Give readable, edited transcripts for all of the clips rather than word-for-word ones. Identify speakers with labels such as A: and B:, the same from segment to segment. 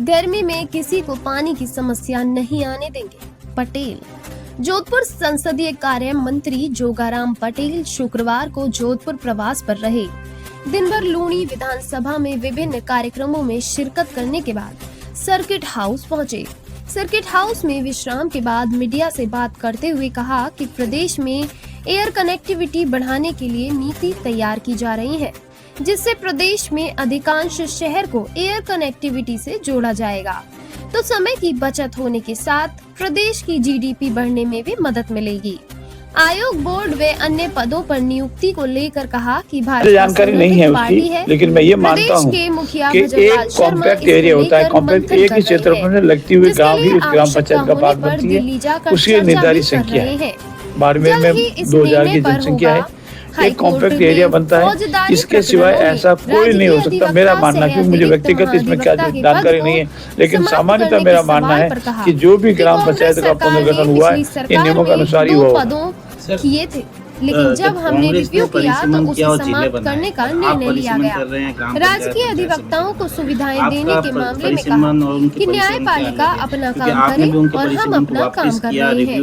A: गर्मी में किसी को पानी की समस्या नहीं आने देंगे, पटेल। जोधपुर संसदीय कार्य मंत्री जोगाराम पटेल शुक्रवार को जोधपुर प्रवास पर रहे। दिन भर लूणी विधानसभा में विभिन्न कार्यक्रमों में शिरकत करने के बाद सर्किट हाउस पहुंचे। सर्किट हाउस में विश्राम के बाद मीडिया से बात करते हुए कहा कि प्रदेश में एयर कनेक्टिविटी बढ़ाने के लिए नीति तैयार की जा रही है, जिससे प्रदेश में अधिकांश शहर को एयर कनेक्टिविटी से जोड़ा जाएगा, तो समय की बचत होने के साथ प्रदेश की जीडीपी बढ़ने में भी मदद मिलेगी। आयोग बोर्ड व अन्य पदों पर नियुक्ति को लेकर कहा कि भारतीय
B: जानकारी नहीं है उसकी, लेकिन मैं ये मानता हूँ कि एक कॉम्पैक्ट एरिया होता है, कॉम्पैक्ट एक ही क्षेत्रफल में लगती हुई गांव ही उस ग्राम पंचायत का भाग बनती है, उसकी निर्धारित संख्या है। बाड़मेर में 2000 की जनसंख्या है, एक कॉम्पैक्ट एरिया बनता है। इसके सिवाय ऐसा कोई नहीं हो सकता मेरा मानना, क्योंकि मुझे व्यक्तिगत इसमें क्या जानकारी नहीं है, लेकिन सामान्यतः मेरा मानना है कि जो भी ग्राम पंचायत का पुनर्गठन हुआ है इन नियमों के अनुसार ही हुआ
A: किए थे, लेकिन जब हमने रिव्यू किया तो उसे समाप्त करने का निर्णय लिया गया। राजकीय अधिवक्ताओं को सुविधाएं देने के मामले में कहा कि न्यायपालिका अपना काम करे और हम अपना काम कर रहे हैं।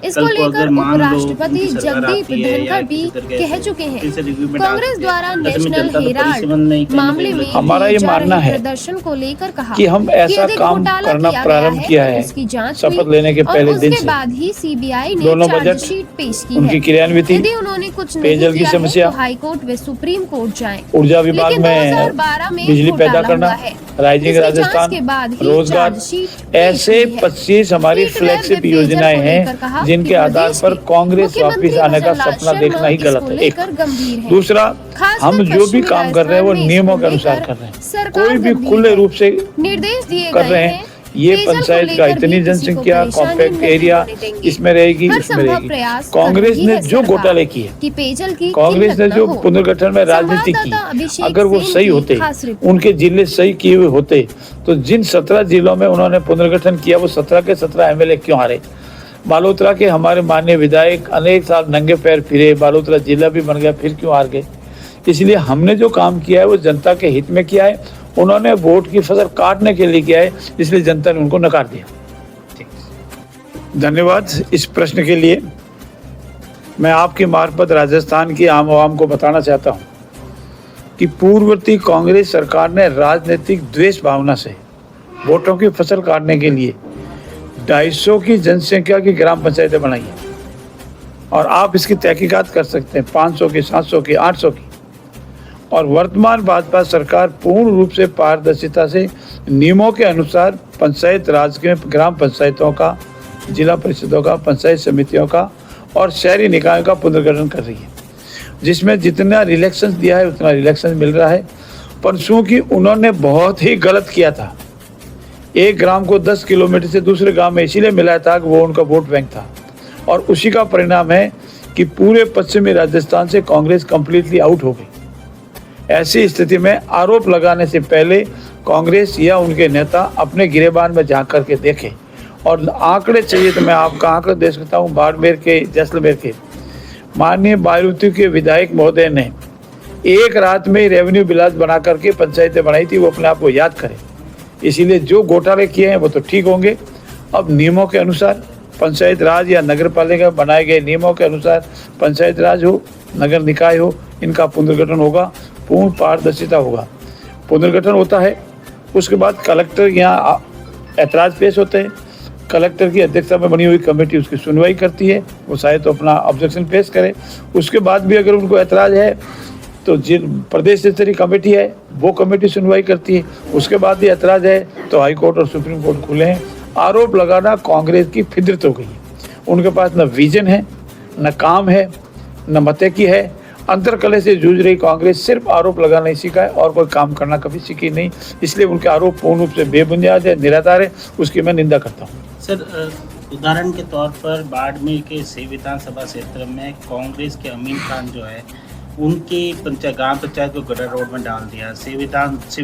A: इसको लेकर उपराष्ट्रपति जगदीप धनखड़ भी कह चुके हैं। कांग्रेस द्वारा नेशनल हेराल्ड मामले में
B: हमारा ये मानना है
A: प्रदर्शन को लेकर कहा
B: कि हम ऐसा काम करना प्रारंभ किया है।
A: इसकी जांच
B: शपथ लेने के पहले दिन से
A: बाद ही सीबीआई ने
B: दोनों बजट
A: चार्जशीट पेश की है।
B: क्रियान्वित,
A: यदि उन्होंने कुछ
B: पेयजल की समस्या,
A: तो हाई कोर्ट व सुप्रीम कोर्ट जाएं।
B: ऊर्जा विभाग में बिजली पैदा करना, राइजिंग राजस्थान, रोजगार, ऐसे 25 हमारी फ्लैगशिप योजनाएं हैं जिनके आधार पर कांग्रेस वापस आने का सपना देखना ही गलत है। एक दूसरा, हम जो भी काम कर रहे हैं वो नियमों के अनुसार कर रहे हैं, कोई भी खुले रूप से
A: निर्देश दिए
B: कर रहे हैं। ये पंचायत का इतनी जनसंख्या, कॉम्पैक्ट एरिया इसमें रहेगी, इसमें रहेगी। कांग्रेस ने जो घोटाले किए, कांग्रेस ने जो पुनर्गठन में राजनीति की, अगर वो सही होते, उनके जिले सही किए हुए होते, तो जिन 17 जिलों में उन्होंने पुनर्गठन किया वो 17 के 17 एमएलए क्यों हारे? बालोतरा के हमारे माननीय विधायक अनेक साल नंगे पैर फिरे, बालोतरा जिला भी बन गया, फिर क्यों हार गए? इसलिए हमने जो काम किया है वो जनता के हित में किया है। उन्होंने वोट की फसल काटने के लिए किया है, इसलिए जनता ने उनको नकार दिया। धन्यवाद इस प्रश्न के लिए। मैं आपके मार्फत राजस्थान की आम आवाम को बताना चाहता हूं कि पूर्ववर्ती कांग्रेस सरकार ने राजनीतिक द्वेष भावना से वोटों की फसल काटने के लिए 250 की जनसंख्या की ग्राम पंचायतें बनाई हैं, और आप इसकी तहकीकात कर सकते हैं, 500 की, 700 की, 800 की। और वर्तमान भाजपा सरकार पूर्ण रूप से पारदर्शिता से नियमों के अनुसार पंचायत राज के ग्राम पंचायतों का, जिला परिषदों का, पंचायत समितियों का और शहरी निकायों का पुनर्गठन कर रही है, जिसमें जितना रिलेक्शन दिया है उतना रिलेक्शन मिल रहा है। पर चूंकि उन्होंने बहुत ही गलत किया था, एक ग्राम को 10 किलोमीटर से दूसरे गाँव में इसीलिए मिलाया था कि वो उनका वोट बैंक था, और उसी का परिणाम है कि पूरे पश्चिमी राजस्थान से कांग्रेस कंप्लीटली आउट हो गई। ऐसी स्थिति में आरोप लगाने से पहले कांग्रेस या उनके नेता अपने गिरेबान में झांक करके देखें, और आंकड़े चाहिए तो मैं आपका आंकड़ा दे सकता हूँ। बाड़मेर के, जैसलमेर के माननीय बायरूती के विधायक महोदय ने एक रात में रेवेन्यू बिलास बना करके पंचायतें बनाई थी, वो अपने आप को याद करें। इसीलिए जो घोटाले किए हैं वो तो ठीक होंगे। अब नियमों के अनुसार पंचायत राज या नगर पालिका बनाए गए नियमों के अनुसार पंचायत राज हो, नगर निकाय हो, इनका पुनर्गठन होगा, पूर्ण पारदर्शिता होगा। पुनर्गठन होता है, उसके बाद कलेक्टर यहाँ ऐतराज पेश होते हैं, कलेक्टर की अध्यक्षता में बनी हुई कमेटी उसकी सुनवाई करती है, वो शायद तो अपना ऑब्जेक्शन पेश करे। उसके बाद भी अगर उनको ऐतराज है तो जिन प्रदेश स्तरीय कमेटी है वो कमेटी सुनवाई करती है। उसके बाद भी ऐतराज है तो हाई कोर्ट और सुप्रीम कोर्ट खुले हैं। आरोप लगाना कांग्रेस की फितरत हो गई है। उनके पास न विजन है, न काम है, न मते की है। अंतरकलह से जूझ रही कांग्रेस सिर्फ आरोप लगाना ही सीखा है और कोई काम करना कभी सीखी नहीं। इसलिए उनके आरोप पूर्ण रूप से बेबुनियाद है, निराधार है, उसकी मैं निंदा करता हूँ।
C: सर, उदाहरण के तौर पर बाड़मेर के से विधानसभा क्षेत्र में कांग्रेस के अमीन खान जो है उनकी ग्राम पंचायत को गटर रोड में डाल दिया। से